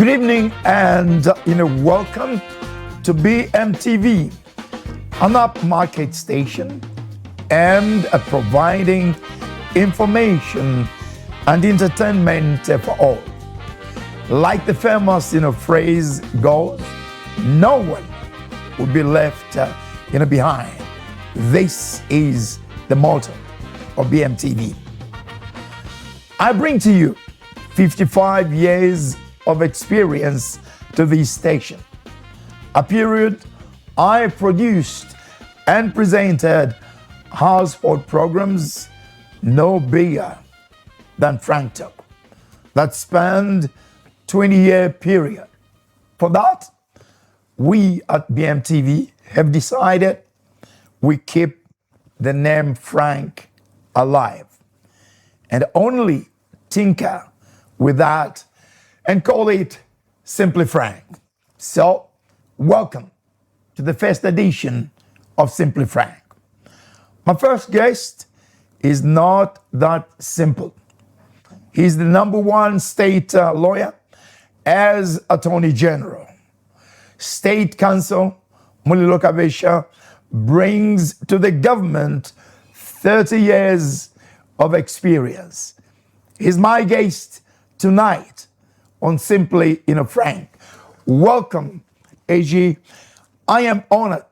Good evening and welcome to BMTV, an upmarket station and providing information and entertainment for all. Like the famous phrase goes, no one will be left behind. This is the motto of BMTV. I bring to you 55 years of experience to this station, a period I produced and presented household programs no bigger than Frank Talk that spanned 20-year period. For that, we at BMTV have decided we keep the name Frank alive and only tinker with that and call it simply Frank. So, welcome to the first edition of Simply Frank. My first guest is not that simple. He's the #1 state lawyer as Attorney General. State Counsel Mulilo Kabesha brings to the government 30 years of experience. He's my guest tonight on Simply Frank. Welcome, AG. I am honored.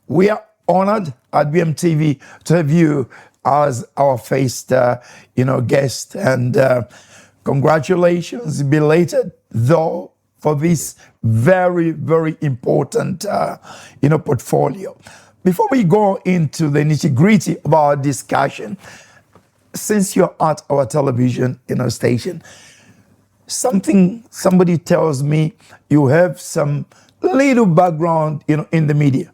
We are honored at BMTV to have you as our first, guest. And congratulations, belated, though, for this very, very important, portfolio. Before we go into the nitty-gritty of our discussion, since you're at our television station, somebody tells me you have some little background in the media.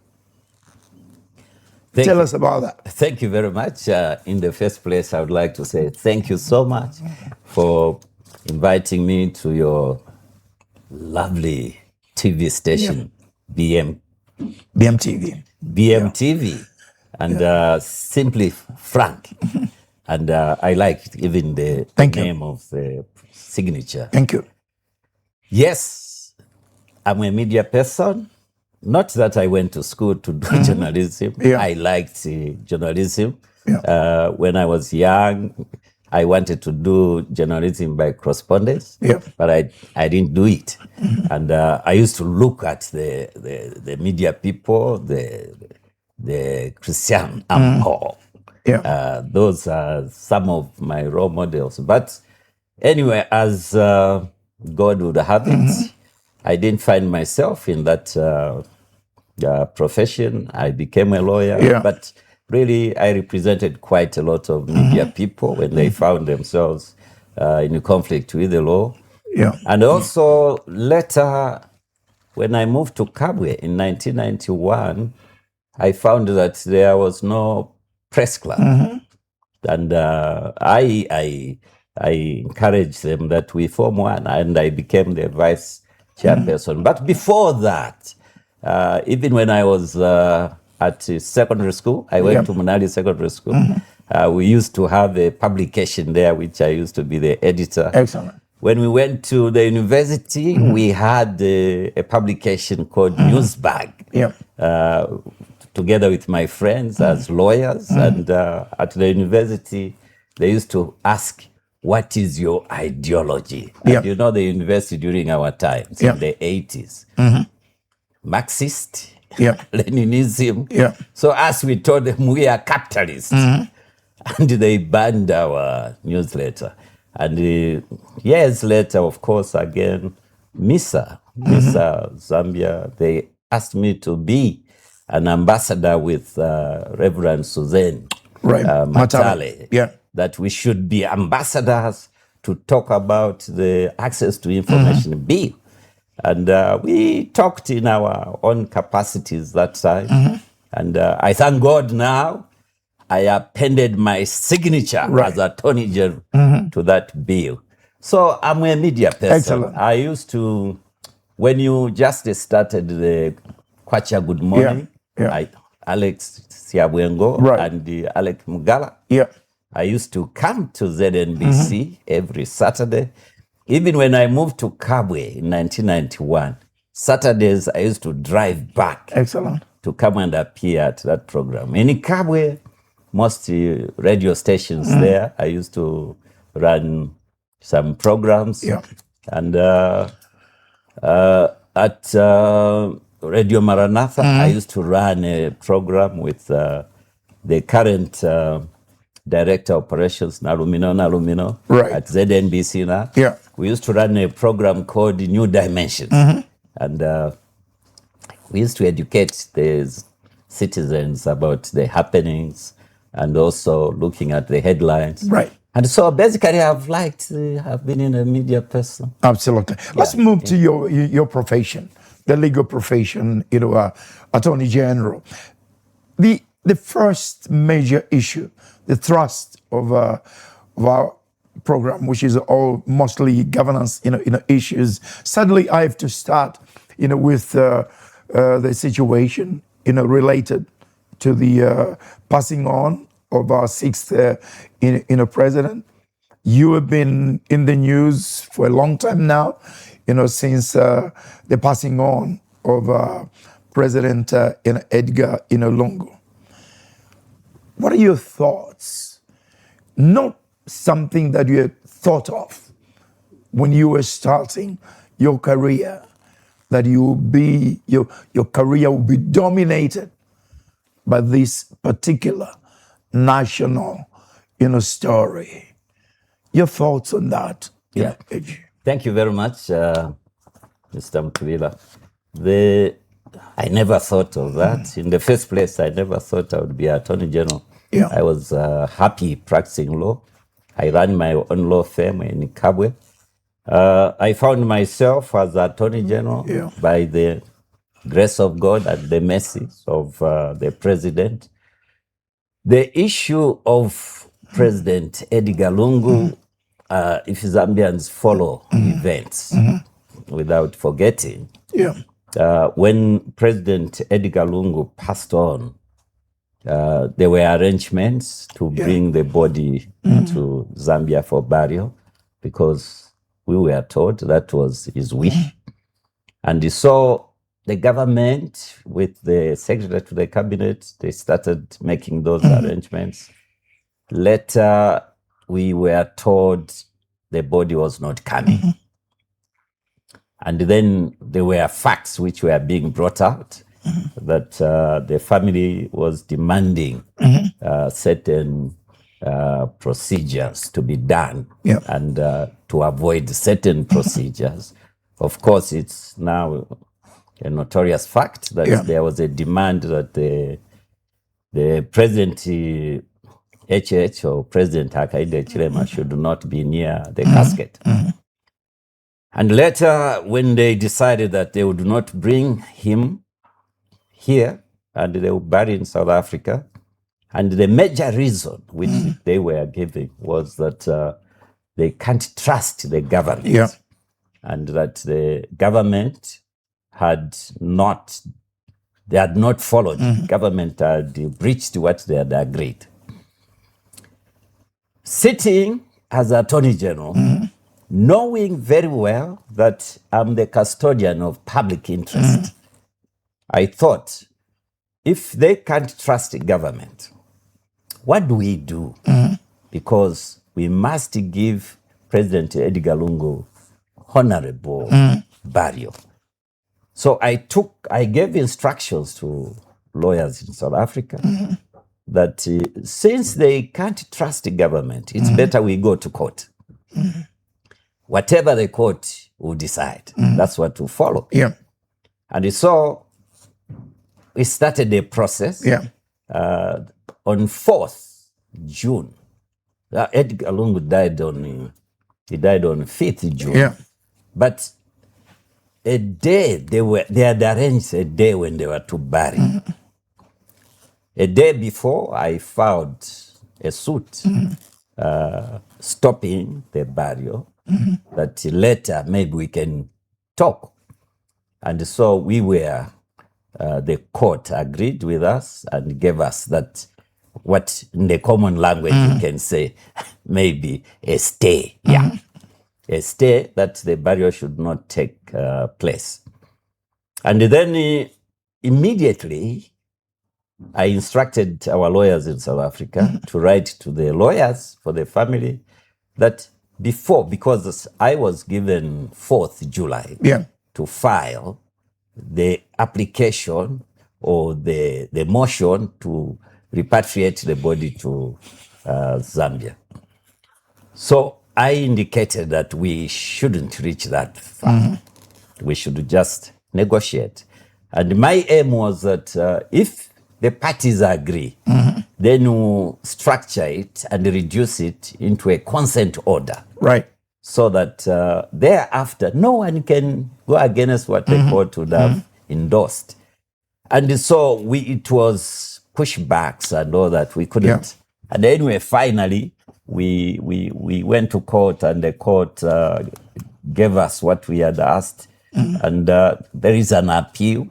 Tell us about that. Thank you very much. In the first place, I would like to say thank you so much for inviting me to your lovely TV station, BMTV. BMTV, and Simply Frank. And I like even the name of the signature. Thank you. Yes, I'm a media person. Not that I went to school to do journalism. Yeah. I liked journalism. Yeah. When I was young, I wanted to do journalism by correspondence, but I didn't do it. And I used to look at the media people, the Christian Amho. Those are some of my role models. But anyway, as God would have it, I didn't find myself in that profession. I became a lawyer, but really I represented quite a lot of media people when they found themselves in a conflict with the law. And also later, when I moved to Kabwe in 1991, I found that there was no press club. And I encouraged them that we form one, and I became the vice chairperson. But before that, even when I was at secondary school, I went to Mulilo Secondary School. We used to have a publication there, which I used to be the editor. Excellent. When we went to the university, we had a publication called Newsbag, together with my friends as lawyers. And at the university, they used to ask, what is your ideology? And you know, the university during our times, in the 80s, Marxist, Leninism. So as we told them, we are capitalists. And they banned our newsletter. And years later, of course, again, MISA, Zambia, they asked me to be an ambassador with Reverend Suzanne Matale. That we should be ambassadors to talk about the access to information bill. And we talked in our own capacities that time. And I thank God now I appended my signature as Attorney General to that bill. So I'm a media person. Excellent. I used to, when you just started the Kwacha Good Morning, Alex Siabwengo and Alex Mugala, I used to come to ZNBC every Saturday Even when I moved to Kabwe in 1991, Saturdays I used to drive back. Excellent. To come and appear at that program. In Kabwe, most radio stations there, I used to run some programs. Yeah. And at Radio Maranatha, I used to run a program with the current director of operations, Nalumino, right. at ZNBC now. Yeah. We used to run a program called New Dimensions. And we used to educate the citizens about the happenings and also looking at the headlines. Right. And so basically I've been in a media person. Absolutely. Let's move to your profession, the legal profession, Attorney General. The first major issue, the thrust of our program, which is all mostly governance, issues. Sadly, I have to start, with the situation, related to the passing on of our sixth, president. You have been in the news for a long time now, since the passing on of President Edgar Lungu. What are your thoughts? Not something that you had thought of when you were starting your career, that your career will be dominated by this particular national, story. Your thoughts on that? Yeah. Thank you very much, Mr. Mulilo. I never thought of that. In the first place, I never thought I would be Attorney General. Yeah. I was happy practicing law. I ran my own law firm in Kabwe. I found myself as Attorney General by the grace of God and the mercy of the President. The issue of President Edgar Lungu, if Zambians follow events without forgetting, when President Edgar Lungu passed on, there were arrangements to bring the body to Zambia for burial, because we were told that was his wish. And so the government, with the secretary to the cabinet, they started making those arrangements. Later, we were told the body was not coming. And then there were facts which were being brought out that the family was demanding certain procedures to be done, and to avoid certain procedures. Of course, it's now a notorious fact that there was a demand that the President HH or President Hakainde Hichilema should not be near the casket. And later, when they decided that they would not bring him here and they would bury in South Africa, and the major reason which they were giving was that they can't trust the government, and that the government had not followed. Government had breached what they had agreed. Sitting as Attorney General, knowing very well that I'm the custodian of public interest, I thought, if they can't trust the government, what do we do? Because we must give President Edgar Lungu honorable burial. So I gave instructions to lawyers in South Africa that since they can't trust the government, it's better we go to court. Whatever the court will decide, that's what to follow. And so we started the process. On 4th June, Edgar Lungu died on 5th June. But a day, they had arranged a day when they were to bury. A day before, I filed a suit stopping the burial, that later maybe we can talk. And so we were, the court agreed with us and gave us that, what in the common language you can say, maybe a stay. a stay that the burial should not take place. And then immediately, I instructed our lawyers in South Africa to write to the lawyers for the family that because I was given 4th July to file the application or the motion to repatriate the body to Zambia. So I indicated that we shouldn't reach that far. We should just negotiate. And my aim was that if the parties agree, then we'll structure it and reduce it into a consent order. Right. So that thereafter, no one can go against what the court would have endorsed. And so it was pushbacks and all that. We couldn't. Yeah. And anyway, finally, we went to court, and the court gave us what we had asked. And there is an appeal.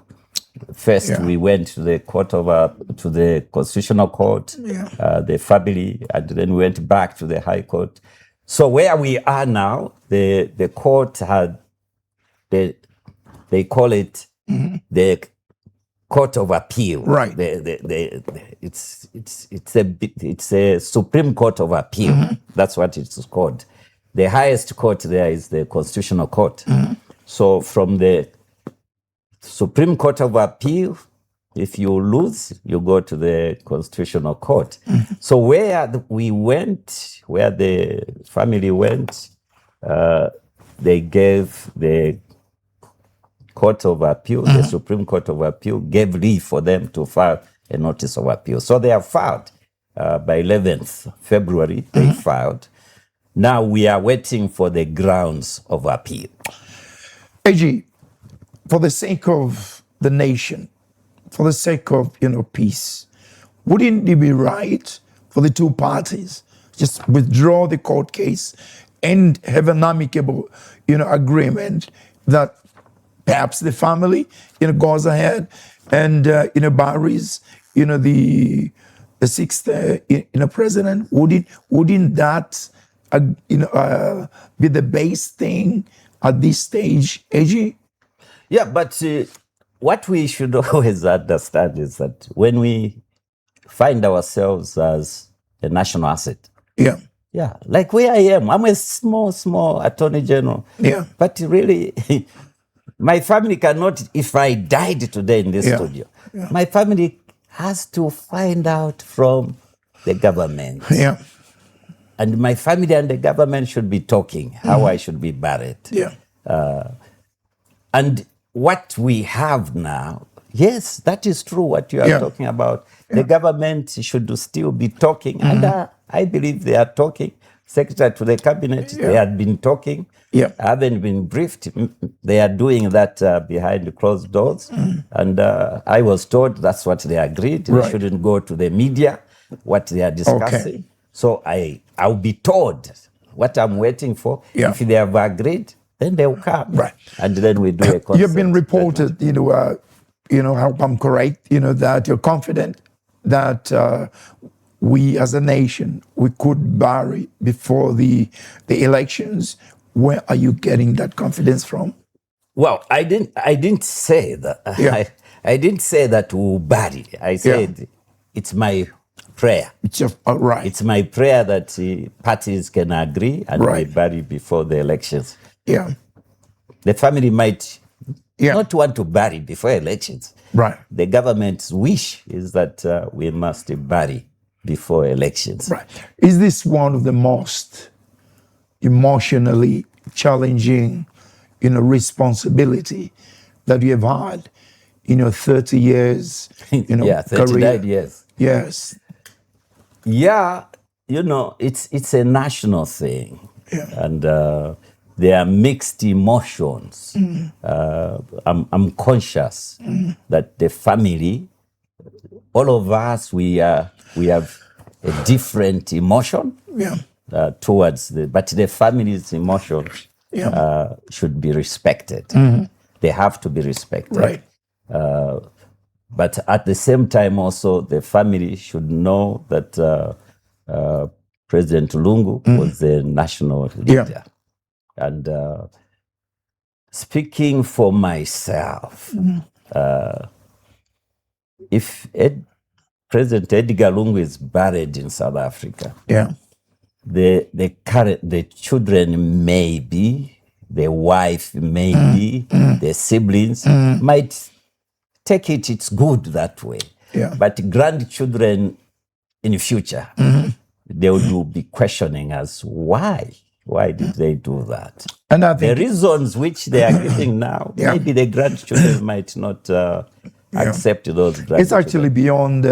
First, we went to the to the Constitutional Court, the family, and then we went back to the High Court. So where we are now, the court had, they call it the Court of Appeal. Right. It's a Supreme Court of Appeal. That's what it's called. The highest court there is the Constitutional Court. So from the Supreme Court of Appeal, if you lose, you go to the Constitutional Court. So where the family went, they gave the Court of Appeal, the Supreme Court of Appeal, gave leave for them to file a notice of appeal. So they have filed. By 11th February, they filed. Now we are waiting for the grounds of appeal. AG, for the sake of the nation, for the sake of peace, wouldn't it be right for the two parties just withdraw the court case and have an amicable agreement that perhaps the family goes ahead and buries the sixth president? Wouldn't that be the base thing at this stage, AG? Yeah, but what we should always understand is that when we find ourselves as a national asset, like where I am, I'm a small attorney general. Yeah. But really, my family cannot, if I died today in this studio, my family has to find out from the government. Yeah. And my family and the government should be talking how I should be buried. Yeah. And what we have now, yes, that is true what you are talking about. The government should still be talking, and I believe they are talking. Secretary to the cabinet, they had been talking. Yeah. Haven't been briefed. They are doing that behind the closed doors. And I was told that's what they agreed. They shouldn't go to the media, what they are discussing. Okay. So I'll be told what I'm waiting for. Yeah. If they have agreed, then they'll come. Right. And then we do a consent. You've been reported, how I'm correct, that you're confident that we as a nation, we could bury before the elections. Where are you getting that confidence from? Well, I didn't say that. Yeah. I didn't say that we'll bury. I said it's my prayer. It's right. It's my prayer that parties can agree and we bury before the elections. Yeah. The family might not want to bury before elections. Right. The government's wish is that we must bury before elections. Right. Is this one of the most emotionally challenging, responsibility that you have had in 30 years, 39 career? years. Yes. Yeah, it's a national thing. Yeah. And there are mixed emotions. I'm conscious that the family, all of us, we have a different emotion towards but the family's emotions should be respected. They have to be respected. Right. But at the same time also, the family should know that President Lungu was the national leader. And speaking for myself, if President Edgar Lungu is buried in South Africa, the children maybe, the wife maybe, the siblings might take it, it's good that way. But grandchildren in the future, they will be questioning us why. Why did they do that? And I think the reasons which they are giving now, maybe the grandchildren might not accept those grandchildren. It's actually beyond,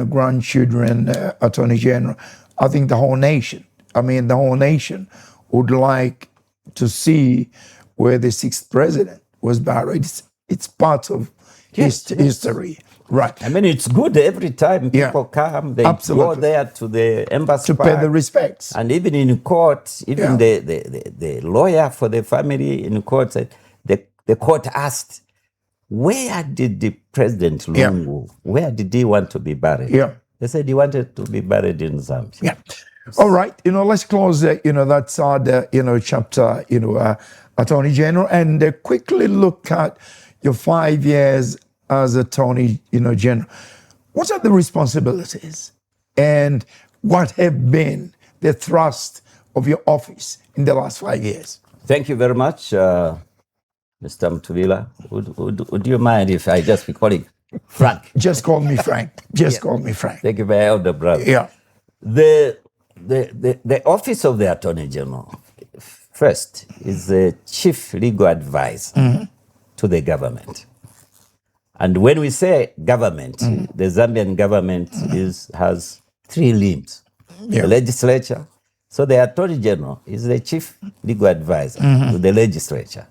grandchildren, Attorney General. I think the whole nation, the whole nation would like to see where the 6th president was buried. It's part of history. Right. It's good every time people come, they go there to the embassy to pay the respects. And even in court, even the lawyer for the family in court said, the court asked, where did the President Lungu, where did he want to be buried? They said he wanted to be buried in Zambia. All right, let's close that chapter, Attorney General, and quickly look at your 5 years as Attorney General. What are the responsibilities and what have been the thrust of your office in the last 5 years? Thank you very much, Mr. Mulilo. Would you mind if I just be calling Frank? Just call me Frank. Call me Frank. Thank you, my elder brother. The office of the Attorney General, first, is the chief legal advisor to the government. And when we say government, the Zambian government has 3 limbs. The legislature. So the Attorney General is the chief legal advisor to the legislature.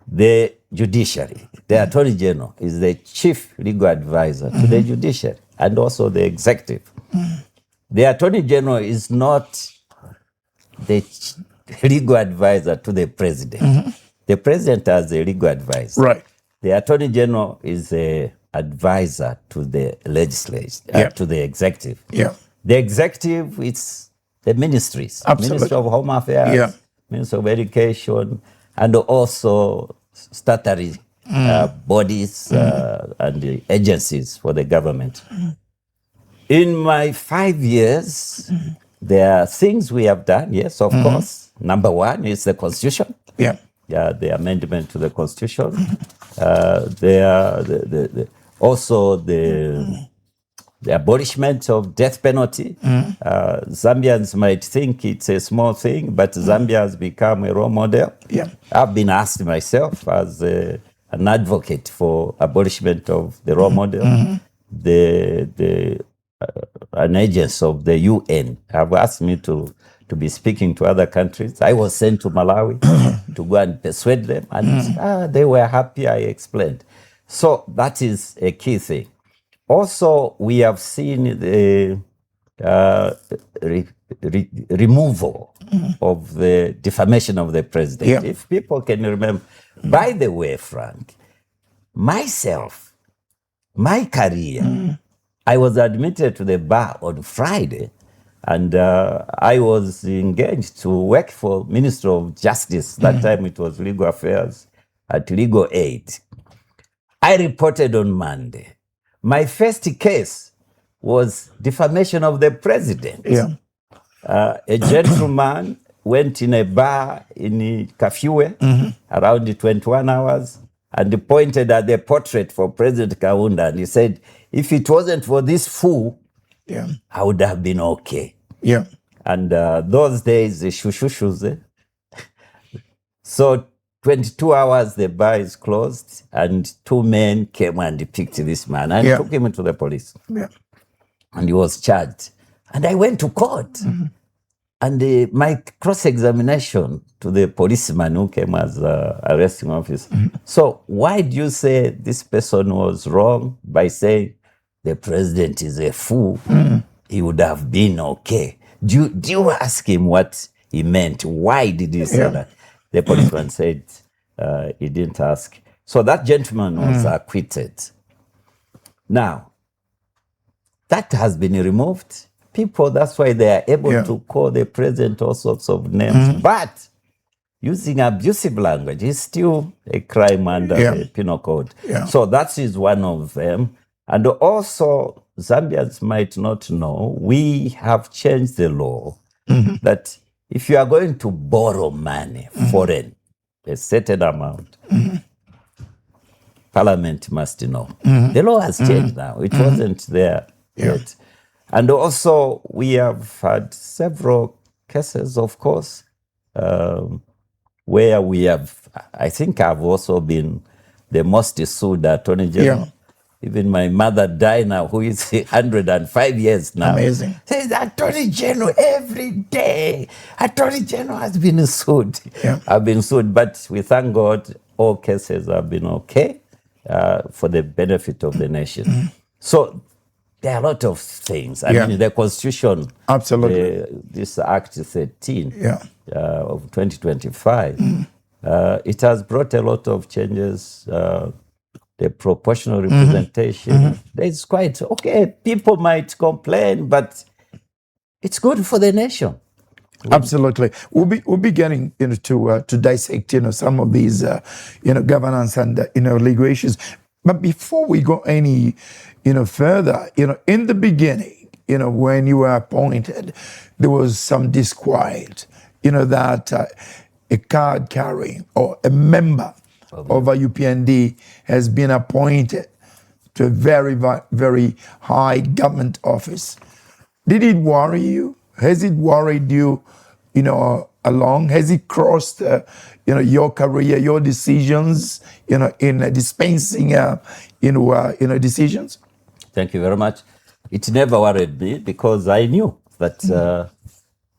The judiciary, the Attorney General is the chief legal advisor to the judiciary and also the executive. The Attorney General is not the legal advisor to the president. The president has a legal advisor. Right. The Attorney General is an advisor to the legislature, to the executive. The executive is the ministries. Absolutely. Ministry of Home Affairs, Ministry of Education, and also statutory bodies and agencies for the government. In my 5 years, there are things we have done, yes, of course. Number 1 is the Constitution. The amendment to the Constitution. Also the abolishment of death penalty. Zambians might think it's a small thing, but Zambia has become a role model. I've been asked myself as an advocate for abolishment of the role model. An agent of the UN have asked me to be speaking to other countries. I was sent to Malawi to go and persuade them, and they were happy. I explained. So that is a key thing. Also, we have seen the removal of the defamation of the president. If people can remember. By the way, Frank, myself, my career, I was admitted to the bar on Friday, and I was engaged to work for Ministry of Justice. That time it was Legal Affairs at Legal Aid. I reported on Monday. My first case was defamation of the president. A gentleman went in a bar in Kafue around 21 hours and pointed at the portrait for President Kaunda, and he said, if it wasn't for this fool, I would have been okay. And those days, the shushushus. So 22 hours, the bar is closed, and 2 men came and picked this man and took him into the police. And he was charged. And I went to court. And my cross-examination to the policeman who came as arresting officer. So why do you say this person was wrong by saying the president is a fool? He would have been okay. Do you ask him what he meant? Why did he say that? The policeman said he didn't ask. So that gentleman was acquitted. Now, that has been removed. People, that's why they are able to call the president all sorts of names. But using abusive language is still a crime under the penal code. So that is one of them. And also, Zambians might not know, we have changed the law that if you are going to borrow money, foreign, a certain amount, Parliament must know. The law has changed now. It wasn't there yet. And also, we have had several cases, of course, where we have, I think I've also been the most sued Attorney General. Even my mother died now, who is 105 years now. Amazing. Says Attorney General every day. Attorney General has been sued. I've been sued, but we thank God all cases have been okay for the benefit of the nation. So there are a lot of things. I mean, the Constitution, absolutely, this Act 13 of 2025, it has brought a lot of changes. The proportional representation, it's quite okay. People might complain, but it's good for the nation. Absolutely, we'll be getting to dissect some of these governance and legal issues. But before we go any further, in the beginning, when you were appointed, there was some disquiet, that a card carrying or a member of a UPND has been appointed to a very, very high government office. Did it worry you? Has it worried you, along? Has it crossed, your career, your decisions, in dispensing, decisions? Thank you very much. It never worried me because I knew that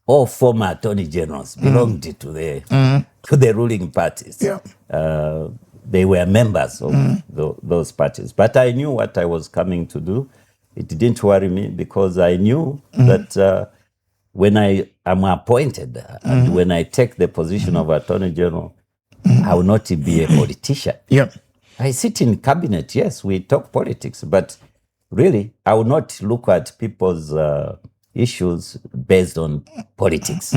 all former attorney generals belonged to the ruling parties. They were members of those parties. But I knew what I was coming to do. It didn't worry me because I knew that when I am appointed and when I take the position of Attorney General, I will not be a politician. I sit in cabinet, yes, we talk politics, but really, I will not look at people's issues based on politics.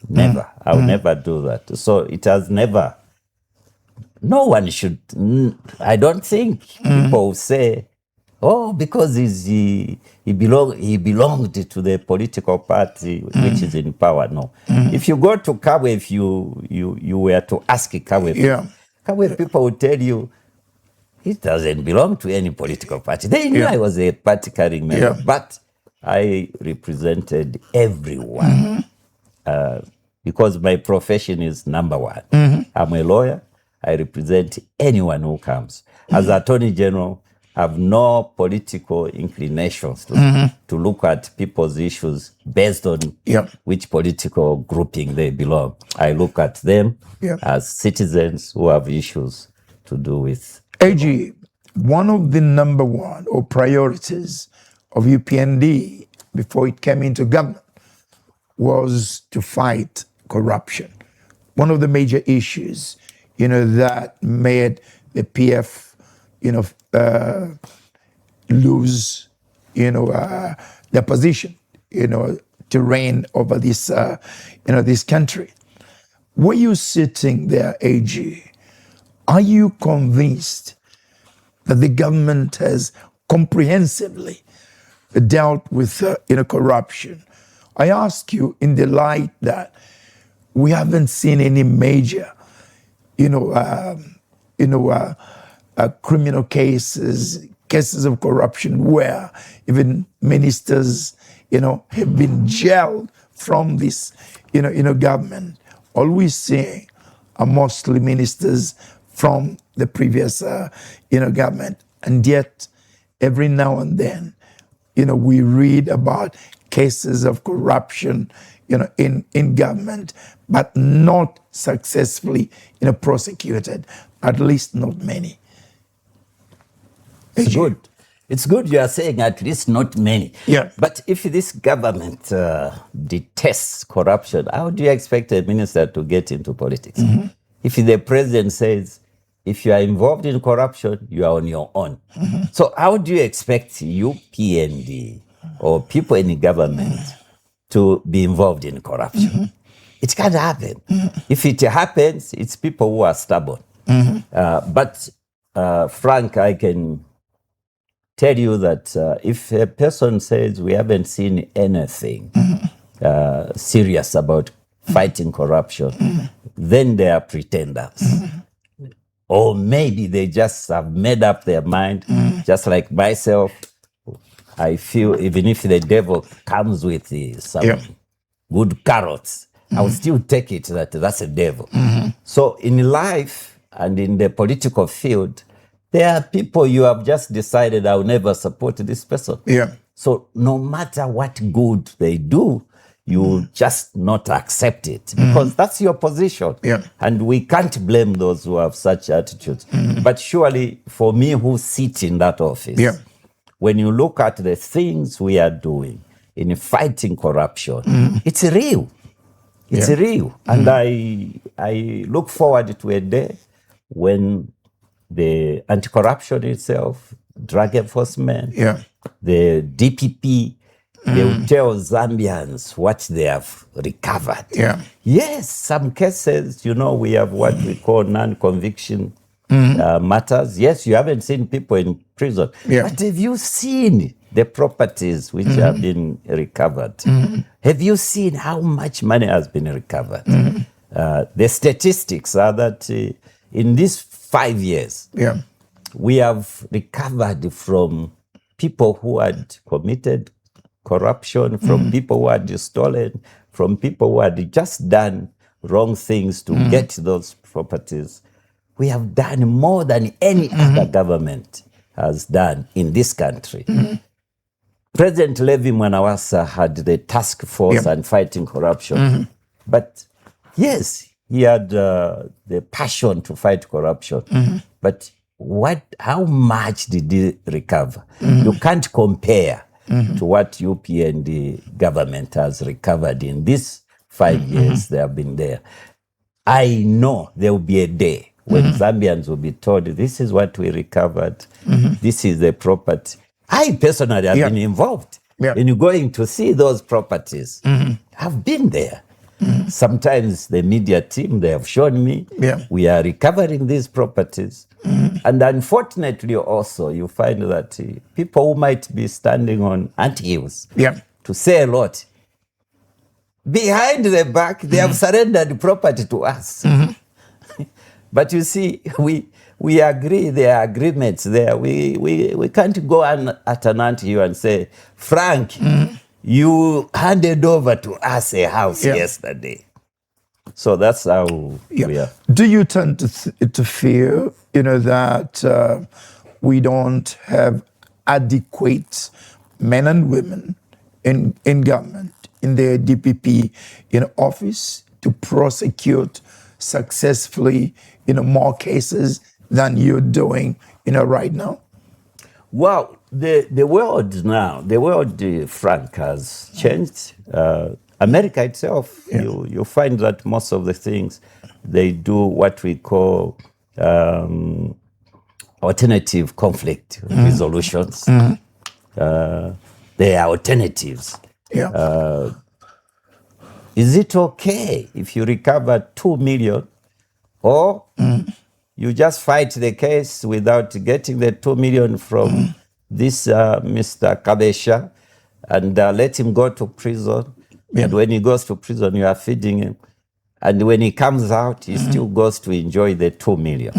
Never. I will never do that. So it has never. No one should. I don't think people will say, "Oh, because he belonged to the political party which is in power." No. If you go to Kabwe, if you were to ask Kabwe, Kabwe people will tell you, it doesn't belong to any political party. They knew I was a party carrying member, but I represented everyone because my profession is number one. I'm a lawyer. I represent anyone who comes. As Attorney General, I have no political inclinations to look at people's issues based on which political grouping they belong. I look at them as citizens who have issues to do with. AG, one of the number one or priorities of UPND before it came into government was to fight corruption. One of the major issues, that made the PF, lose, their position, to reign over this, this country. Were you sitting there, AG? Are you convinced that the government has comprehensively dealt with corruption? I ask you in the light that we haven't seen any major criminal cases of corruption where even ministers have been jailed from this government. All we see are mostly ministers from the previous government, and yet every now and then we read about cases of corruption in government, but not successfully prosecuted, at least not many. It's good. It's good you are saying at least not many. But if this government detests corruption, how do you expect a minister to get into politics? If the president says, if you are involved in corruption, you are on your own. So how do you expect UPND or people in the government to be involved in corruption? It can't happen. If it happens, it's people who are stubborn. But Frank, I can tell you that if a person says we haven't seen anything serious about fighting corruption, then they are pretenders. Or maybe they just have made up their mind, just like myself. I feel even if the devil comes with some good carrots, I'll still take it that that's a devil. So in life and in the political field, there are people you have just decided I'll never support this person. So no matter what good they do, you just not accept it because that's your position. And we can't blame those who have such attitudes. But surely for me who sit in that office, when you look at the things we are doing in fighting corruption, it's real. It's real. And I look forward to a day when the anti-corruption itself, drug enforcement, the DPP, they will tell Zambians what they have recovered. Yes, some cases, we have what we call non-conviction matters. Yes, you haven't seen people in prison. But have you seen the properties which have been recovered? Have you seen how much money has been recovered? The statistics are that in these 5 years, we have recovered from people who had committed corruption, from people who had stolen, from people who had just done wrong things to get those properties. We have done more than any other government has done in this country. President Levi Mwanawasa had the task force on fighting corruption. But yes, he had the passion to fight corruption. But how much did he recover? You can't compare to what UP and the government has recovered in these 5 years they have been there. I know there will be a day when Zambians will be told, this is what we recovered, this is the property. I personally have been involved in going to see those properties. I've been there. Sometimes the media team, they have shown me, we are recovering these properties. And unfortunately also, you find that people who might be standing on anthills to say a lot, behind the back, they have surrendered property to us. But you see, we agree, there are agreements there. We can't go at an anthill and say, Frank, you handed over to us a house yesterday. So that's how we are. Do you tend to feel, that we don't have adequate men and women in government, in the DPP, in office to prosecute successfully, more cases than you're doing, right now? Well, the world now, Frank, has changed. America itself, you find that most of the things, they do what we call alternative conflict resolutions. They are alternatives. Is it okay if you recover 2 million or you just fight the case without getting the 2 million from this Mr. Kabesha and let him go to prison? And when he goes to prison, you are feeding him. And when he comes out, he still goes to enjoy the 2 million.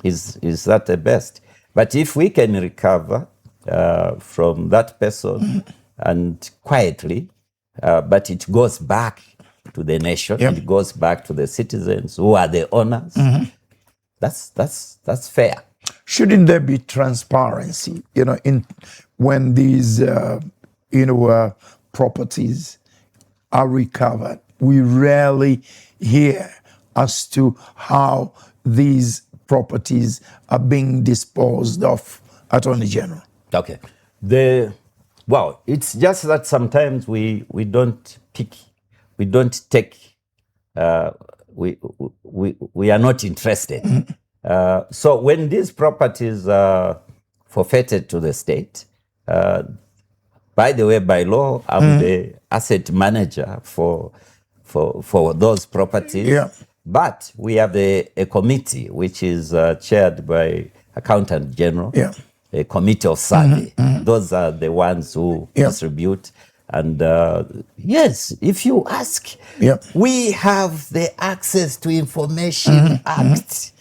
Is that the best? But if we can recover from that person and quietly, but it goes back to the nation, it goes back to the citizens who are the owners, that's fair. Shouldn't there be transparency, when these, properties are recovered? We rarely hear as to how these properties are being disposed of, Attorney General. Okay. Well, it's just that sometimes we don't take, we are not interested. So when these properties are forfeited to the state, by the way, by law, I'm the asset manager for for those properties. Yeah. But we have a committee which is chaired by Accountant General, Yeah. a committee of survey. Those are the ones who distribute. And yes, if you ask, we have the Access to Information Act.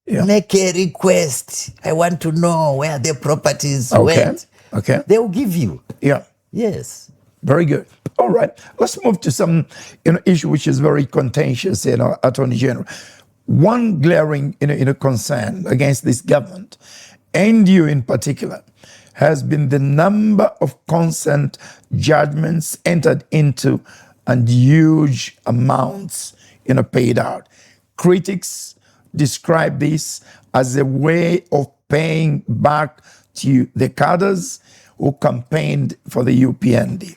Yeah. Make a request. I want to know where the properties went. Okay. They will give you. Yeah. Yes. Very good. All right. Let's move to some issue which is very contentious, Attorney General. One glaring concern against this government, and you in particular, has been the number of consent judgments entered into and huge amounts paid out. Critics describe this as a way of paying back to the cadres who campaigned for the UPND.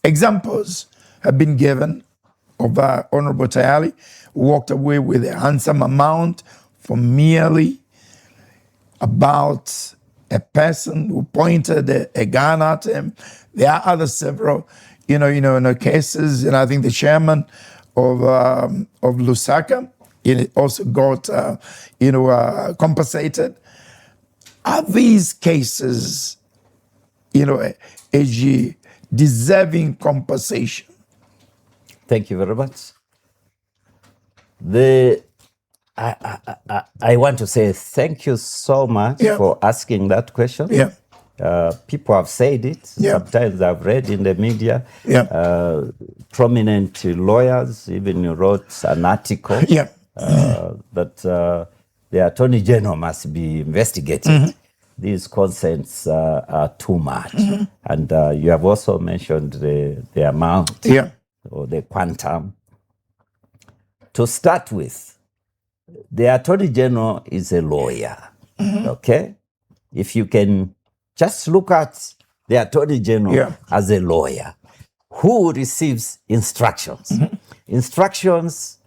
Examples have been given of Honorable Tayali, who walked away with a handsome amount for merely about a person who pointed a gun at him. There are other several, cases, and I think the chairman of Lusaka, also got, compensated. Are these cases, deserving compensation? Thank you very much. I want to say thank you so much for asking that question. People have said it. Sometimes I've read in the media. Prominent lawyers even wrote an article that the Attorney General must be investigated. These consents are too much. And you have also mentioned the amount or the quantum. To start with, the Attorney General is a lawyer, okay? If you can just look at the Attorney General as a lawyer who receives instructions. Instructions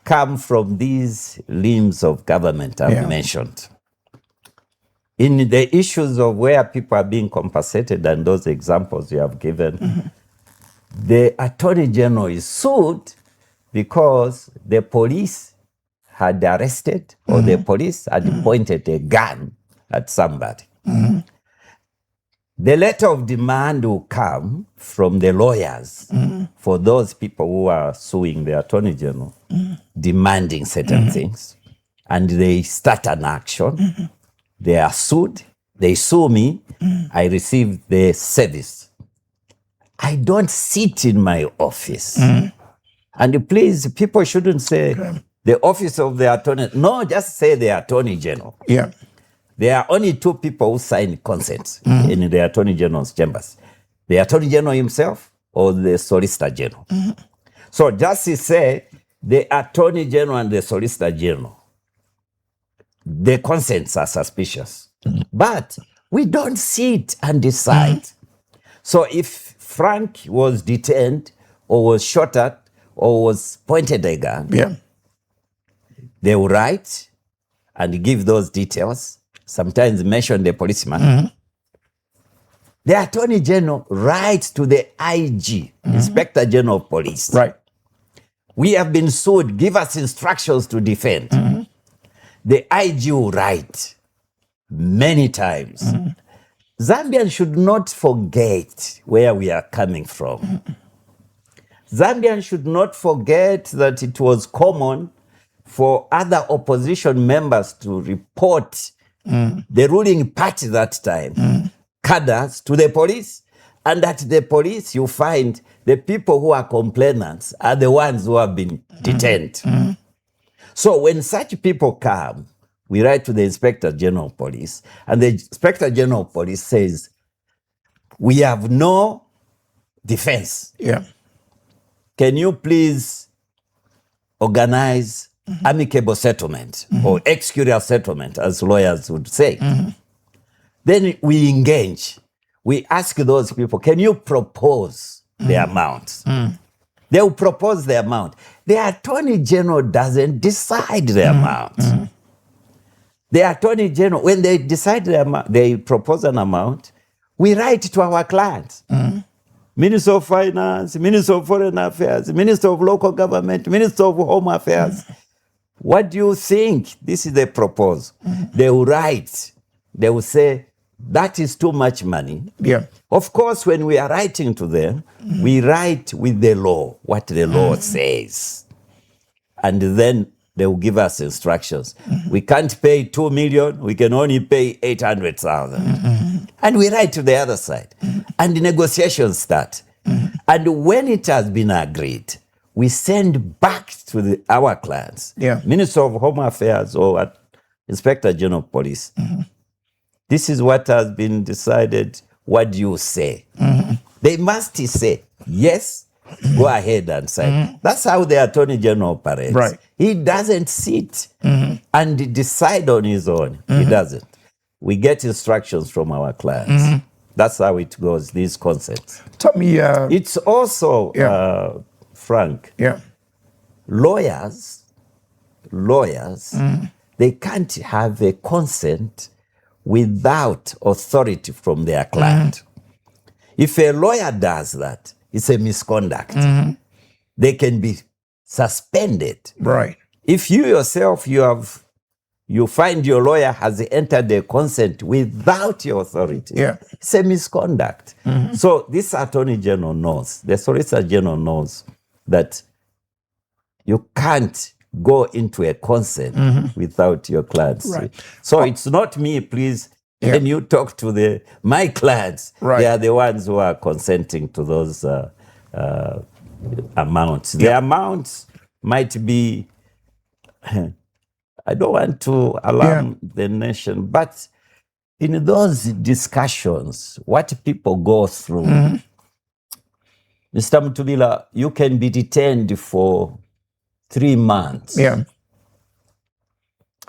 come from these limbs of government I've mentioned. In the issues of where people are being compensated and those examples you have given, the Attorney General is sued because the police had arrested or the police had pointed a gun at somebody. The letter of demand will come from the lawyers for those people who are suing the Attorney General, demanding certain things, and they start an action. They are sued. They sue me. I receive the service. I don't sit in my office. And please, people shouldn't say the office of the Attorney. No, just say the Attorney General. There are only two people who sign consents in the Attorney General's chambers. The Attorney General himself or the Solicitor General. So just to say, the Attorney General and the Solicitor General, the consents are suspicious. But we don't sit and decide. So if Frank was detained or was shot at or was pointed a gun, they will write and give those details. Sometimes mention the policeman. The Attorney General writes to the IG, Inspector General of Police. We have been sued, give us instructions to defend. The IG will write many times. Zambians should not forget where we are coming from. Zambians should not forget that it was common for other opposition members to report the ruling party that time, cadres to the police. And at the police, you find the people who are complainants are the ones who have been detained. So when such people come, we write to the Inspector General of Police, and the Inspector General of Police says, we have no defense. Can you please organize amicable settlement or executorial settlement, as lawyers would say? Then we engage. We ask those people, can you propose the amount? They will propose the amount. The Attorney General doesn't decide the amount. The Attorney General, when they decide the amount, they propose an amount, we write to our clients. Minister of Finance, Minister of Foreign Affairs, Minister of Local Government, Minister of Home Affairs. What do you think? This is the proposal. They will write. They will say, that is too much money. Yeah. Of course, when we are writing to them, we write with the law, what the law says. And then they will give us instructions. We can't pay 2 million, we can only pay 800,000. And we write to the other side. And the negotiations start. And when it has been agreed, we send back to our clients, Minister of Home Affairs or Inspector General of Police. This is what has been decided. What do you say? They must say, yes, go ahead and sign. That's how the Attorney General operates. Right. He doesn't sit and decide on his own. He doesn't. We get instructions from our clients. That's how it goes, these concepts. Tell me... it's also, Frank, lawyers, they can't have a consent without authority from their client. If a lawyer does that, it's a misconduct. They can be suspended. Right. If you yourself, you find your lawyer has entered a consent without your authority, it's a misconduct. So this Attorney General knows, the Solicitor General knows that you can't go into a consent without your clients. Right. So it's not me, please. When you talk to my clients, they are the ones who are consenting to those amounts. The amounts might be, I don't want to alarm the nation, but in those discussions, what people go through, Mr. Mutubila, you can be detained for 3 months.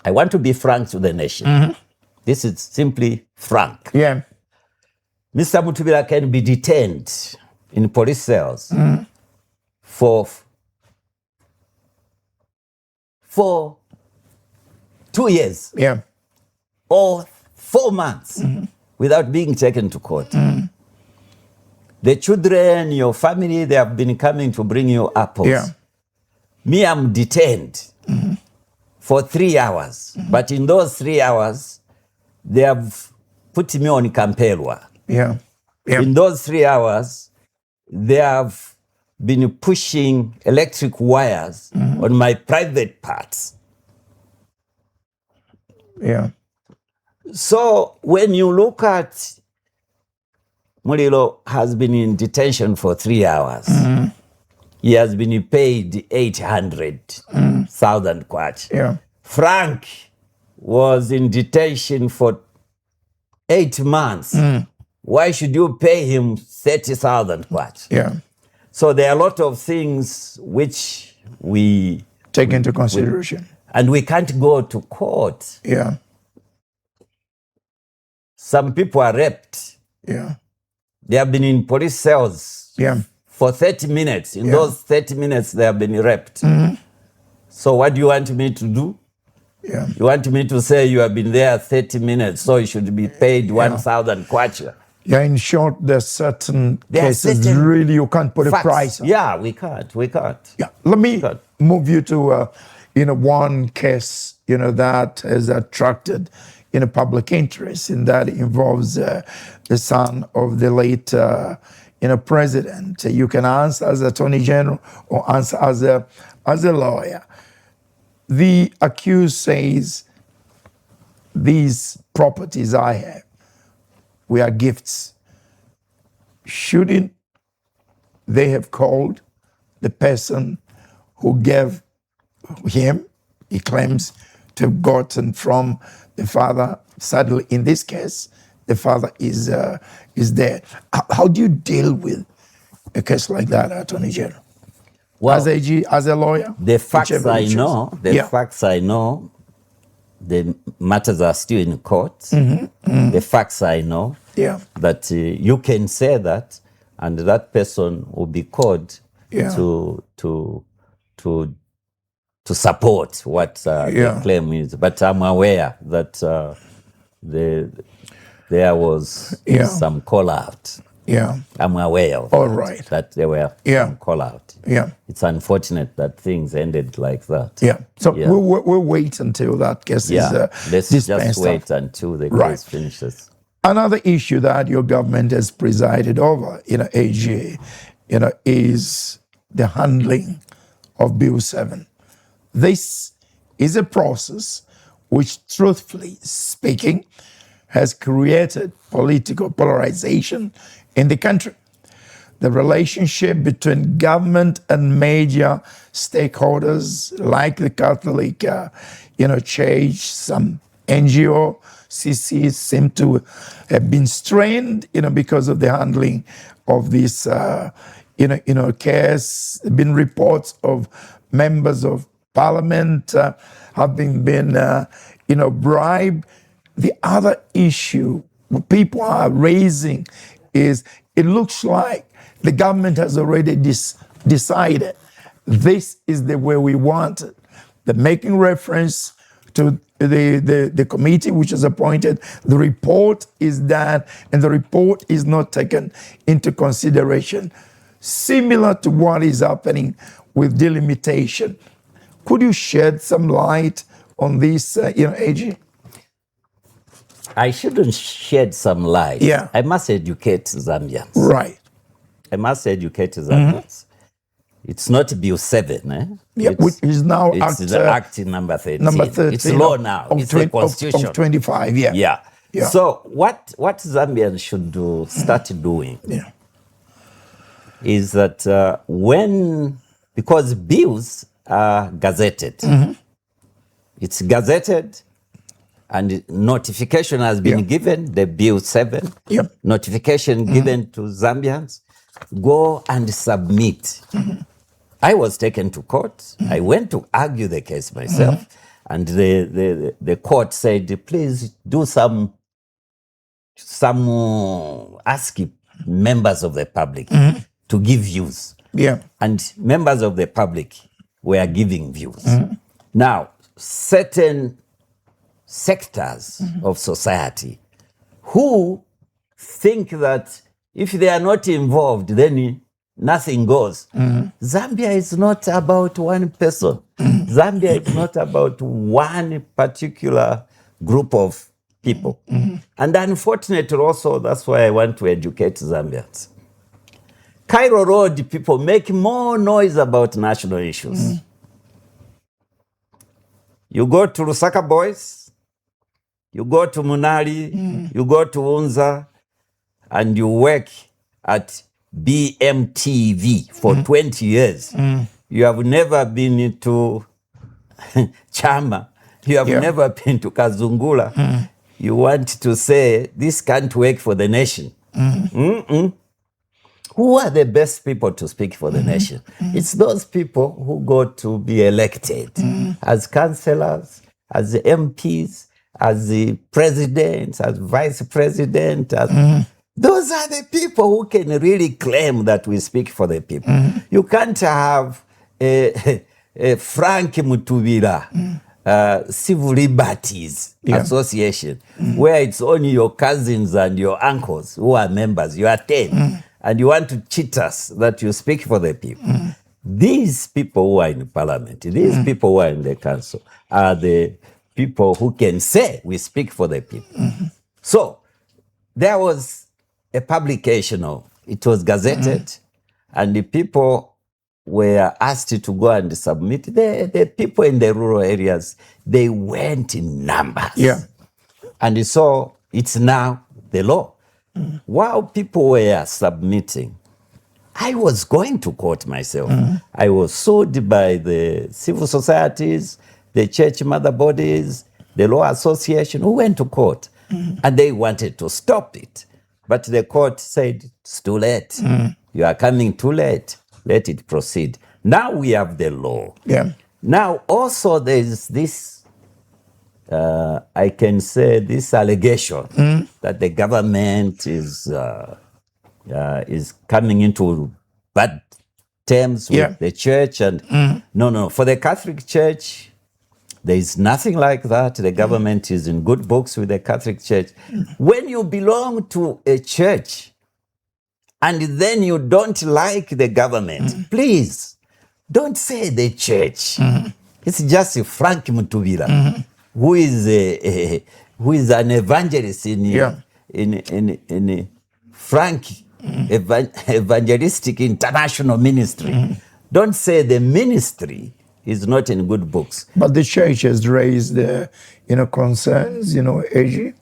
I want to be frank to the nation. This is simply frank. Mr. Mutubila can be detained in police cells for 2 years or 4 months without being taken to court. The children, your family, they have been coming to bring you apples. Me, I'm detained for 3 hours. But in those 3 hours, they have put me on Campelwa. In those 3 hours, they have been pushing electric wires on my private parts. So when you look at Mulilo has been in detention for 3 hours. He has been paid 800,000 kwacha. Frank was in detention for 8 months. Why should you pay him 30,000 kwacha? So there are a lot of things which we take into consideration. And we can't go to court. Some people are raped. They have been in police cells for 30 minutes. In those 30 minutes, they have been raped. So what do you want me to do? You want me to say you have been there 30 minutes, so you should be paid 1,000 kwacha? In short, there's certain cases really you can't put a price on. We can't. Let me move you to one case that has attracted public interest, and that involves the son of the late president. You can answer as Attorney General or answer as a lawyer. The accused says these properties I have were gifts. Shouldn't they have called the person who gave him, he claims to have gotten from the father? Sadly, in this case, the father is dead. How do you deal with a case like that, Attorney General? Well, as a lawyer? The facts I know, the matters are still in court. The facts I know, that you can say that, and that person will be called to support what the claim is. But I'm aware that there was some call out. Yeah. I'm aware of that there were some call out. Yeah. It's unfortunate that things ended like that. Yeah. So we'll wait until that case is let's just wait until the case finishes. Another issue that your government has presided over, AG, is the handling of Bill 7. This is a process which, truthfully speaking, has created political polarization in the country. The relationship between government and major stakeholders like the Catholic, Church, some NGO, CC seem to have been strained, because of the handling of this, case. There have been reports of members of parliament having been, bribed. The other issue people are raising is it looks like the government has already decided this is the way we want it. They're making reference to the committee which is appointed. The report is that, and the report is not taken into consideration, similar to what is happening with delimitation. Could you shed some light on this, AG? I shouldn't shed some light. Yeah. I must educate Zambians. Right. I must educate Zambians. It's not Bill 7, eh? Yeah, which is now it's the Act number 13. Number 13. It's law now. It's the Constitution. Of 25, yeah. So what Zambians should start doing is that because bills are gazetted, it's gazetted, and notification has been given, the Bill 7, notification given to Zambians, go and submit. I was taken to court. I went to argue the case myself, and the court said, please do some ask members of the public to give views. Yeah. And members of the public were giving views. Now, certain sectors of society who think that if they are not involved, then nothing goes. Zambia is not about one person. Zambia is not about one particular group of people. And unfortunately also, that's why I want to educate Zambians. Cairo Road people make more noise about national issues. You go to Lusaka Boys, you go to Munali, you go to Unza, and you work at BMTV for 20 years. You have never been to Chama. You have never been to Kazungula. You want to say, this can't work for the nation. Who are the best people to speak for the nation? It's those people who go to be elected as councillors, as MPs, as the president, as vice president. Those are the people who can really claim that we speak for the people. You can't have a Frank Mutubira Civil Liberties Association where it's only your cousins and your uncles who are members. You are 10. And you want to cheat us that you speak for the people. These people who are in parliament, these people who are in the council are the people who can say we speak for the people. So there was a publication it was gazetted, and the people were asked to go and submit. The people in the rural areas, they went in numbers. And so it's now the law. While people were submitting, I was going to court myself. I was sued by the civil societies, the church mother bodies, the law association, who went to court. And they wanted to stop it. But the court said, it's too late. You are coming too late. Let it proceed. Now we have the law. Now also there is this I can say this allegation that the government is coming into bad terms with the church, and no, for the Catholic Church, there is nothing like that. The government is in good books with the Catholic Church. When you belong to a church and then you don't like the government, please don't say the church. It's just Frank Mutubira, who is an evangelist in Frank Evangelistic International Ministry. Don't say the ministry is not in good books. But the church has raised, concerns, AG.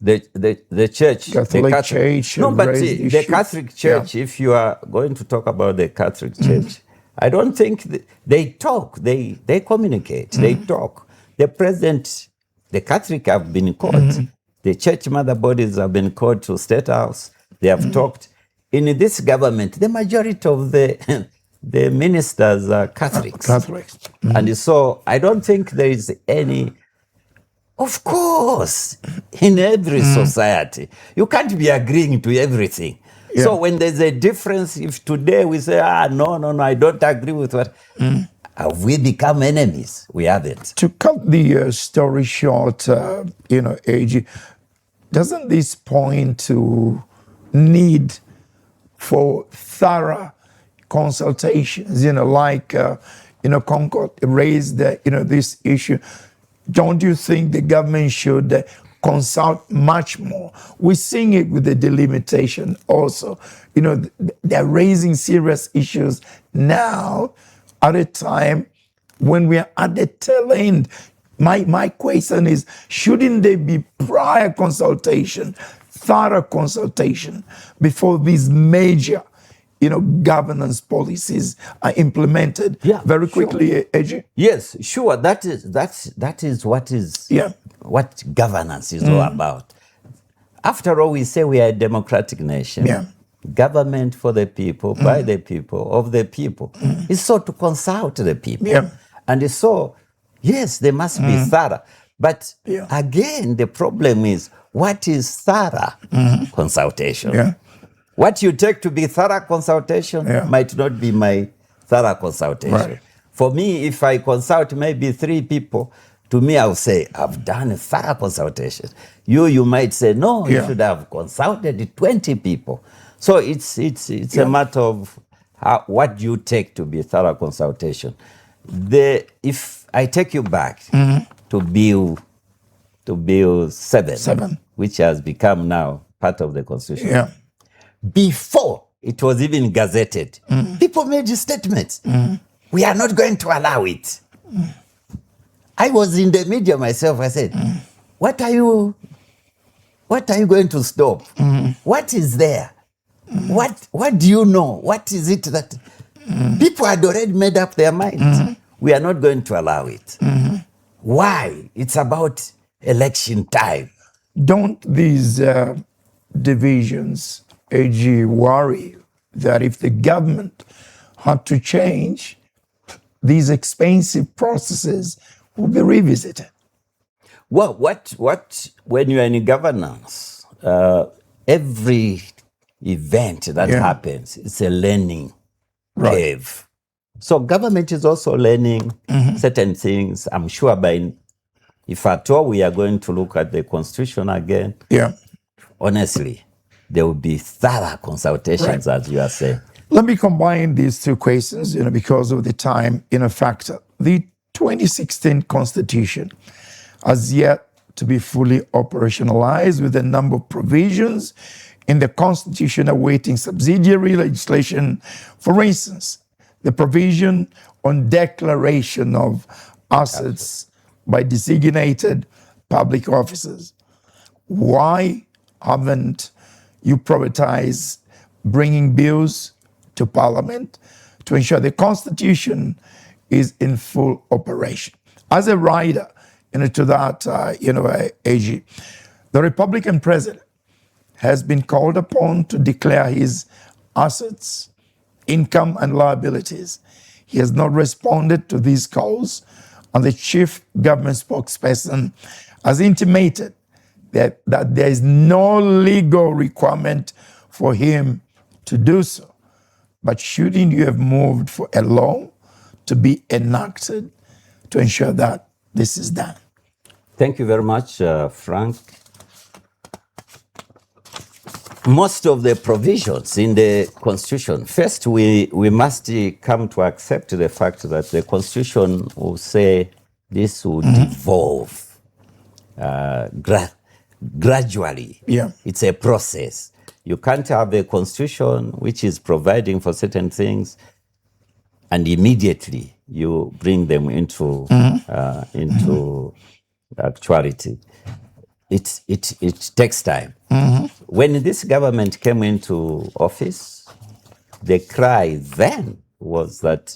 The church, Catholic Church. No, but the Catholic Church, if you are going to talk about the Catholic Church, I don't think they talk, they communicate, they talk. The president, the Catholic have been called, the church mother bodies have been called to State House, they have talked. In this government, the majority of the ministers are Catholics. And so I don't think there is any. Of course, in every society, you can't be agreeing to everything. Yeah. So when there's a difference, if today we say, no, I don't agree with what, have we become enemies? We haven't. To cut the story short, AG, doesn't this point to need for thorough consultations, Concord raised, this issue? Don't you think the government should consult much more? We're seeing it with the delimitation also. They're raising serious issues now at a time when we are at the tail end. My question is, shouldn't there be prior consultation, thorough consultation before these major governance policies are implemented? Yeah, very quickly, sure. AJ? Yes, sure. That is what governance is all about. After all, we say we are a democratic nation. Yeah. Government for the people, by the people, of the people. It's so to consult the people. Yeah. And so, yes, they must be thorough. But again, the problem is, what is thorough consultation? Yeah. What you take to be thorough consultation might not be my thorough consultation. Right. For me, if I consult maybe 3 people, to me, I'll say, I've done a thorough consultation. You might say, no, you should have consulted 20 people. So it's a matter of what do you take to be thorough consultation. If I take you back to Bill 7, which has become now part of the Constitution. Yeah. Before it was even gazetted, people made statements. We are not going to allow it. I was in the media myself. I said, what are you going to stop? What is there? What do you know? What is it that people had already made up their minds? We are not going to allow it. Why? It's about election time. Don't these divisions, AG, worry that if the government had to change, these expensive processes will be revisited? Well, when you are in governance, every event that happens, it's a learning curve. So government is also learning certain things. I'm sure if at all we are going to look at the Constitution again, honestly, there will be thorough consultations, as you are saying. Let me combine these 2 questions, because of the time. In fact, the 2016 Constitution has yet to be fully operationalized, with a number of provisions in the Constitution awaiting subsidiary legislation. For instance, the provision on declaration of assets by designated public officers. Why haven't you prioritized bringing bills to Parliament to ensure the Constitution is in full operation? As a rider to that, AG, the Republican president has been called upon to declare his assets, income, and liabilities. He has not responded to these calls, and the chief government spokesperson has intimated that there is no legal requirement for him to do so. But shouldn't you have moved for a law to be enacted to ensure that this is done? Thank you very much, Frank. most of the provisions in the Constitution, first we must come to accept the fact that the Constitution will say this will devolve gradually. Yeah. It's a process. You can't have a Constitution which is providing for certain things and immediately you bring them into actuality. It takes time. When this government came into office, the cry then was that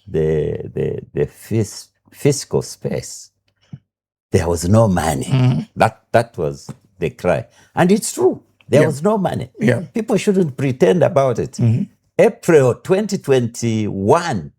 the fiscal space, there was no money. That was the cry. And it's true. There was no money. Yeah. People shouldn't pretend about it. April 2021,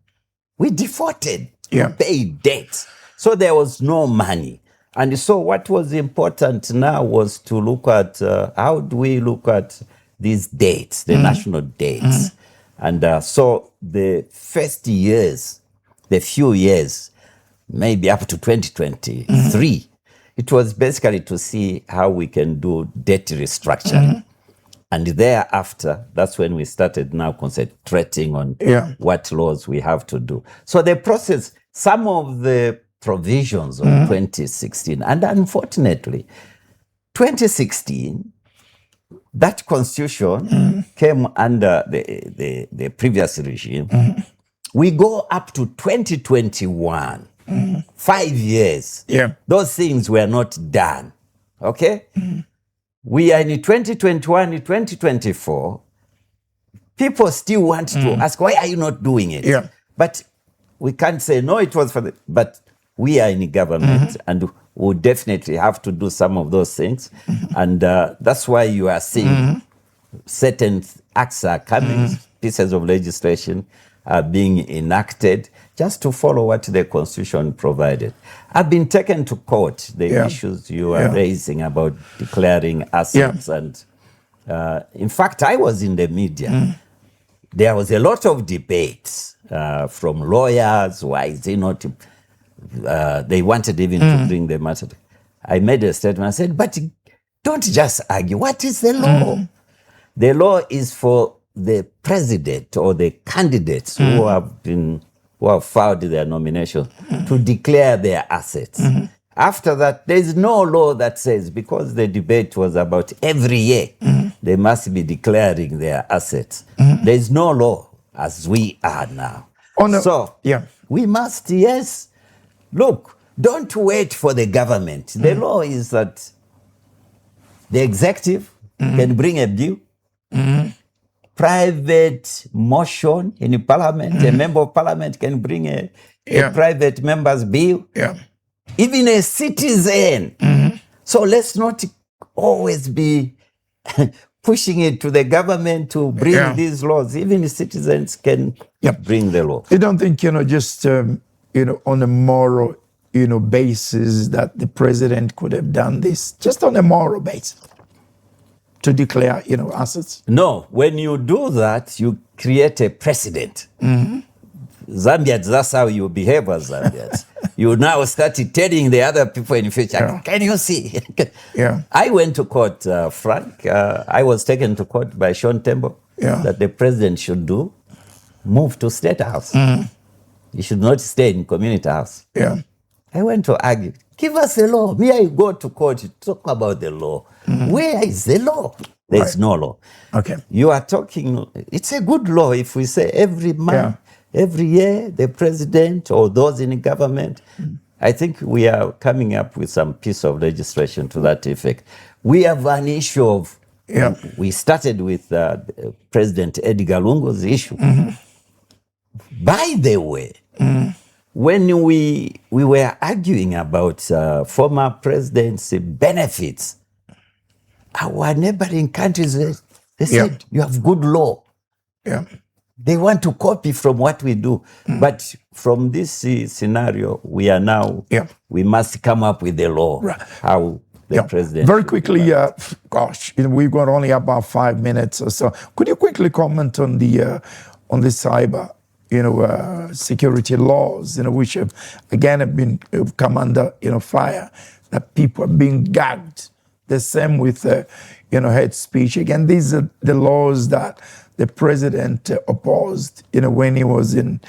we defaulted. Yeah. We paid debt. So there was no money. And so what was important now was to look at how do we look at these dates, the national dates. And so the first years, the few years, maybe up to 2023, it was basically to see how we can do debt restructuring. And thereafter, that's when we started now concentrating on what laws we have to do. So the process, some of the provisions of 2016, and unfortunately, 2016, that constitution came under the previous regime. We go up to 2021, 5 years. Yeah. Those things were not done. Okay? We are in 2021, 2024. People still want to ask, why are you not doing it? Yeah. But we can't say, no, it was for the... But we are in government and we'll definitely have to do some of those things. And that's why you are seeing certain acts are coming, pieces of legislation are being enacted just to follow what the Constitution provided. I've been taken to court, the issues you are raising about declaring assets. And in fact, I was in the media. There was a lot of debates from lawyers. Why is he not... they wanted even to bring the matter. I made a statement. I said, but don't just argue. What is the law? The law is for the president or the candidates who have filed their nomination to declare their assets. After that, there is no law that says, because the debate was about every year, they must be declaring their assets. There is no law as we are now. We must, look, don't wait for the government. The law is that the executive can bring a bill, private motion in parliament, a member of parliament can bring a private member's bill, even a citizen. So let's not always be pushing it to the government to bring these laws. Even citizens can bring the law. You don't think, just... on a moral, basis that the president could have done this, just on a moral basis, to declare, assets? No, when you do that, you create a precedent. Zambians, that's how you behave as Zambians. You now start telling the other people in the future, can you see? I went to court, Frank. I was taken to court by Sean Tembo that the president should move to State House. You should not stay in community house. I went to argue. Give us the law. Me, I go to court to talk about the law. Where is the law? There's no law. Okay. You are talking, it's a good law if we say every month, every year, the president or those in government. I think we are coming up with some piece of legislation to that effect. We have an issue of, we started with President Edgar Lungu's issue. By the way, when we were arguing about former presidents' benefits, our neighboring countries, they said, you have good law. They want to copy from what we do. But from this scenario, we are now, we must come up with the law, how the president... Very quickly, we've got only about 5 minutes or so. Could you quickly comment on the cyber security laws, which have, again, have come under, fire, that people are being gagged, The same with, hate speech. Again, these are the laws that the president opposed, when he was in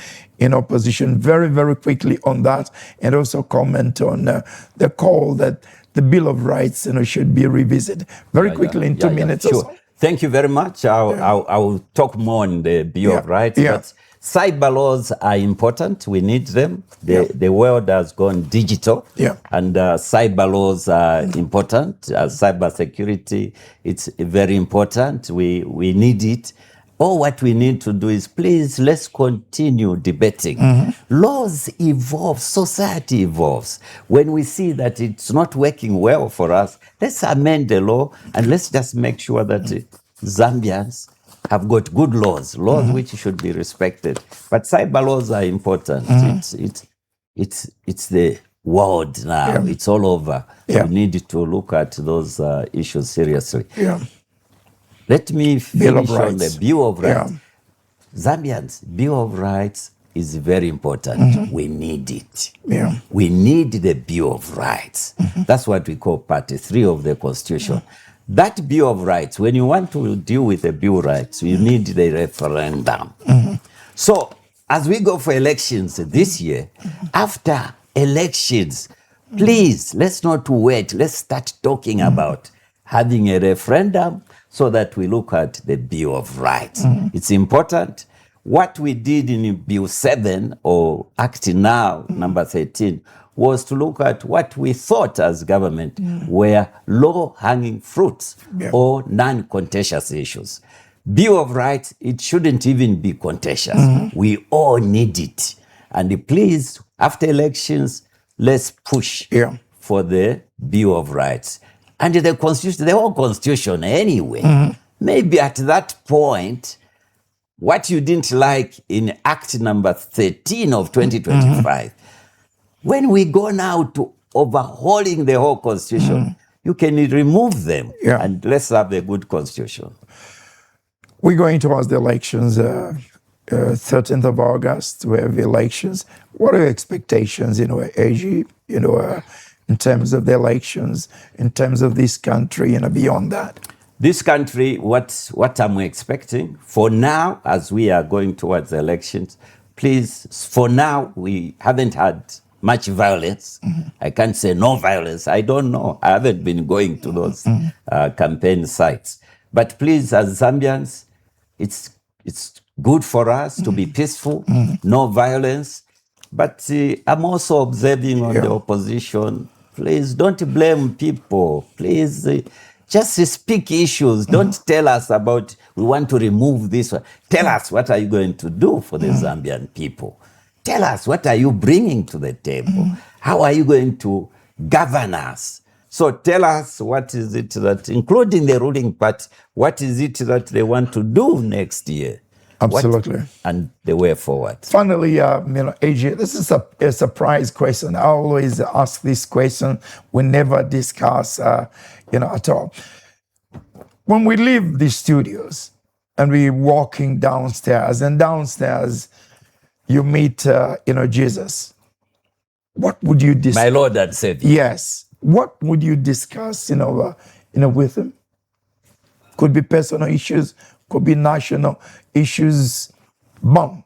opposition. Very, very quickly on that, and also comment on the call that the Bill of Rights, should be revisited. Very quickly in 2 minutes or so. Thank you very much. I'll talk more on the Bill of Rights. But cyber laws are important. We need them. The world has gone digital, and cyber laws are important. Cyber security, it's very important. We need it. All what we need to do is, please, let's continue debating. Laws evolve, society evolves. When we see that it's not working well for us, let's amend the law, and let's just make sure that Zambians have got good laws which should be respected. But cyber laws are important. It's the world now. It's all over. We need to look at those issues seriously. Let me finish on the Bill of Rights. Zambians, Bill of Rights is very important. We need it. We need the Bill of Rights. That's what we call Part 3 of the Constitution. That Bill of Rights, when you want to deal with the Bill of Rights, you need the referendum. So, as we go for elections this year, after elections, please, let's not wait. Let's start talking about having a referendum so that we look at the Bill of Rights. It's important. What we did in Bill 7 or Act Now, number 13, was to look at what we thought as government were low-hanging fruits or non-contentious issues. Bill of Rights, it shouldn't even be contentious. We all need it. And please, after elections, let's push for the Bill of Rights. And the Constitution, the whole Constitution anyway. Maybe at that point, what you didn't like in Act number 13 of 2025, when we go now to overhauling the whole Constitution, you can remove them and let's have a good Constitution. We're going towards the elections, 13th of August, we have elections. What are your expectations, AG, in terms of the elections, in terms of this country, beyond that? This country, what I'm expecting, for now, as we are going towards the elections, please, for now, we haven't had much violence. I can't say no violence. I don't know. I haven't been going to those campaign sites. But please, as Zambians, it's good for us to be peaceful, no violence. But I'm also observing on the opposition, please don't blame people. Please just speak issues. Don't tell us about, we want to remove this one. Tell us, what are you going to do for the Zambian people? Tell us, what are you bringing to the table? How are you going to govern us? So tell us, what is it that, including the ruling party, what is it that they want to do next year? Absolutely. And the way forward. Finally, AJ, this is a surprise question. I always ask this question. We never discuss, at all. When we leave the studios and we're walking downstairs, and downstairs you meet, Jesus, what would you discuss? My Lord and Savior. Yes. What would you discuss, with him? Could be personal issues, could be national issues. Boom.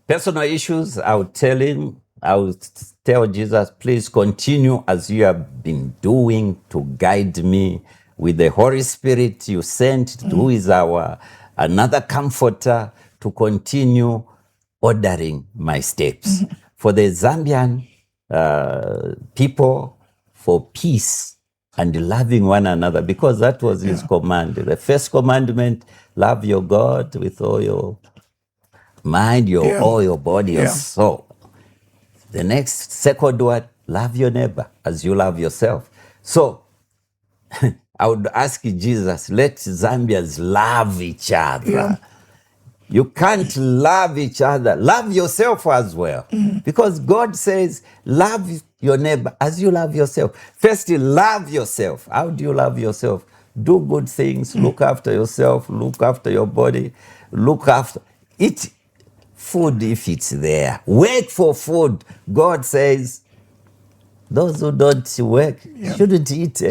Personal issues, I would tell him, I would tell Jesus, please continue as you have been doing to guide me with the Holy Spirit you sent, who is our another comforter, to continue ordering my steps. For the Zambian people, for peace and loving one another, because that was his command. The first commandment, love your God with all your mind, all your body, your soul. The next, second word, love your neighbor as you love yourself. So I would ask Jesus, let Zambians love each other. You can't love each other. Love yourself as well. Because God says, love your neighbor as you love yourself. First, love yourself. How do you love yourself? Do good things. Look after yourself. Look after your body. Eat food if it's there. Work for food. God says, those who don't work shouldn't eat.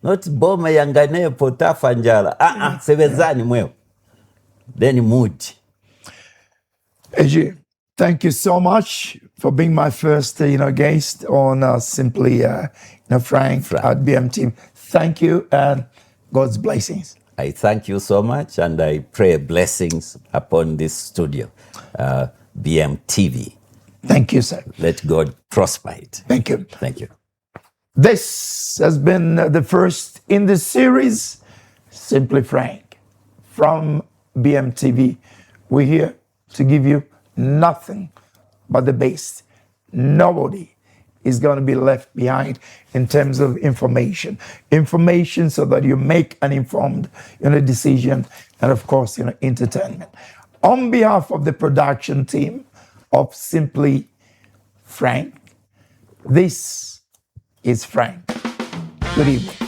not boma yanganepo tafa njala. Sebezani mweo. Then mood. AJ, thank you so much for being my first, guest on Simply, Frank at BMT. Thank you and God's blessings. I thank you so much, and I pray blessings upon this studio, BMTV. Thank you, sir. Let God prosper it. Thank you. Thank you. This has been the first in the series, Simply Frank, from BMTV. We're here to give you nothing but the best. Nobody is going to be left behind in terms of information. Information so that you make an informed decision, and of course, entertainment. On behalf of the production team of Simply Frank, this is Frank. Good evening.